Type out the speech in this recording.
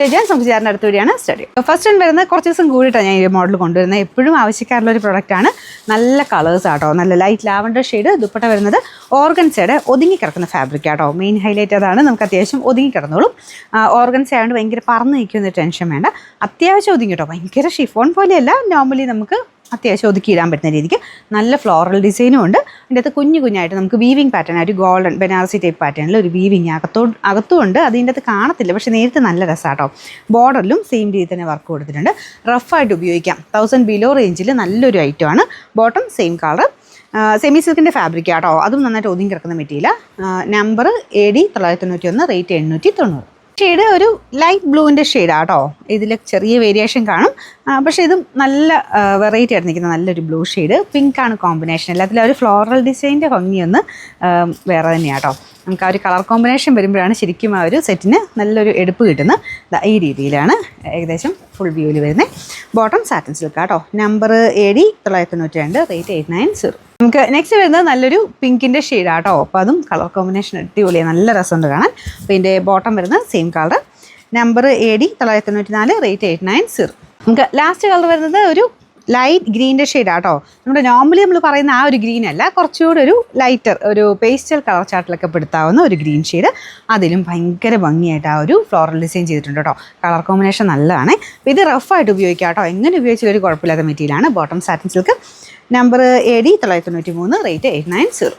നമുക്ക് ചേർന്ന അടുത്ത വഴിയാണ് സ്റ്റഡി. ഫസ്റ്റ് ടൈം വരുന്നത് കുറച്ച് ദിവസം കൂടിയിട്ടാണ് ഞാൻ ഈ മോഡൽ കൊണ്ടുവരുന്നത്. എപ്പോഴും ആവശ്യക്കാരുള്ള ഒരു പ്രൊഡക്റ്റാണ്. നല്ല കളേഴ്സ് ആട്ടോ, നല്ല ലൈറ്റ് ലാവൻഡർ ഷെയ്ഡ്. ദുപ്പട്ട വരുന്നത് ഓർഗൻസയുടെ ഒതുങ്ങിക്കിടക്കുന്ന ഫാബ്രിക് ആട്ടോ. മെയിൻ ഹൈലൈറ്റ് അതാണ്. നമുക്ക് അത്യാവശ്യം ഒതുങ്ങിക്കിടന്നോളും. ഓർഗൻസ ആയതുകൊണ്ട് ഭയങ്കര പറന്ന് നിൽക്കുന്ന ടെൻഷൻ വേണ്ട. അത്യാവശ്യം ഒതുങ്ങി കേട്ടോ. ഭയങ്കര ഷിഫോൺ പോലെയല്ല, നോർമലി നമുക്ക് അത്യാവശ്യം ഒതുക്കി ഇടാൻ പറ്റുന്ന രീതിക്ക് നല്ല ഫ്ലോറൽ ഡിസൈനും ഉണ്ട്. അതിൻ്റെ അകത്ത് കുഞ്ഞായിട്ട് നമുക്ക് വീവിങ് പാറ്റേൺ, ഒരു ഗോൾഡൻ ബനാറസി ടൈപ്പ് പാറ്റേണിൽ ഒരു വീവിങ് അകത്തും ഉണ്ട്. അതിൻ്റെ അകത്ത് കാണത്തില്ല, പക്ഷേ നേരത്തെ നല്ല രസമാട്ടോ. ബോർഡറിലും സെയിം രീതിയിൽ തന്നെ വർക്ക് കൊടുത്തിട്ടുണ്ട്. റഫായിട്ട് ഉപയോഗിക്കാം. 1000 ബിലോ റേഞ്ചിൽ നല്ലൊരു ഐറ്റമാണ്. ബോട്ടം സെയിം കളർ, സെമി സിൽക്കിൻ്റെ ഫാബ്രിക് ആട്ടോ. അതും നന്നായിട്ട് ഒതുങ്ങി കിടക്കുന്ന material. Number AD 991, rate 890. Shade ഒരു ലൈറ്റ് ബ്ലൂവിൻ്റെ ഷെയ്ഡാട്ടോ. ഇതിൽ ചെറിയ വേരിയേഷൻ കാണും, പക്ഷേ ഇതും നല്ല വെറൈറ്റി ആയിട്ട് നിൽക്കുന്ന നല്ലൊരു ബ്ലൂ ഷെയ്ഡ്. പിങ്കാണ് കോമ്പിനേഷൻ. എല്ലാത്തിലും ഒരു ഫ്ലോറൽ ഡിസൈൻ്റെ ഭംഗിയൊന്ന് വേറെ തന്നെയാട്ടോ. നമുക്ക് ആ ഒരു കളർ കോമ്പിനേഷൻ വരുമ്പോഴാണ് ശരിക്കും ആ ഒരു സെറ്റിന് നല്ലൊരു എടുപ്പ് കിട്ടുന്നത്. ഈ രീതിയിലാണ് ഏകദേശം ഫുൾ വ്യൂവിൽ വരുന്നത്. ബോട്ടം സാറ്റിൻ സിൽക്ക് ആട്ടോ. Number AD 992, rate 890. നമുക്ക് നെക്സ്റ്റ് വരുന്നത് നല്ലൊരു പിങ്കിൻ്റെ ഷെയ്ഡാട്ടോ. അപ്പോൾ അതും കളർ കോമ്പിനേഷൻ അടിപൊളിയാണ്, നല്ല രസമുണ്ട് കാണാൻ. അപ്പോൾ ഇതിൻ്റെ ബോട്ടം വരുന്നത് same colour. Number AD 994, rate 890. നമുക്ക് ലാസ്റ്റ് കളർ വരുന്നത് ഒരു ലൈറ്റ് ഗ്രീൻ്റെ ഷെയ്ഡാട്ടോ. നമ്മുടെ നോർമലി നമ്മൾ പറയുന്ന ആ ഒരു ഗ്രീൻ അല്ല, കുറച്ചുകൂടി ഒരു ലൈറ്റർ, ഒരു പേസ്റ്റൽ കളർ ചാർട്ടിലൊക്കെ പെടുത്താവുന്ന ഒരു ഗ്രീൻ ഷെയ്ഡ്. അതിലും ഭയങ്കര ഭംഗിയായിട്ട് ആ ഒരു ഫ്ലോറൽ ഡിസൈൻ ചെയ്തിട്ടുണ്ട് കേട്ടോ. കളർ കോമ്പിനേഷൻ നല്ലതാണ്. അപ്പോൾ ഇത് റഫായിട്ട് ഉപയോഗിക്കാം കേട്ടോ. എങ്ങനെ ഉപയോഗിച്ചാലും ഒരു കുഴപ്പമില്ലാത്ത മെറ്റീരിയലാണ്. Bottom satin silk. Number AD 993, rate 890.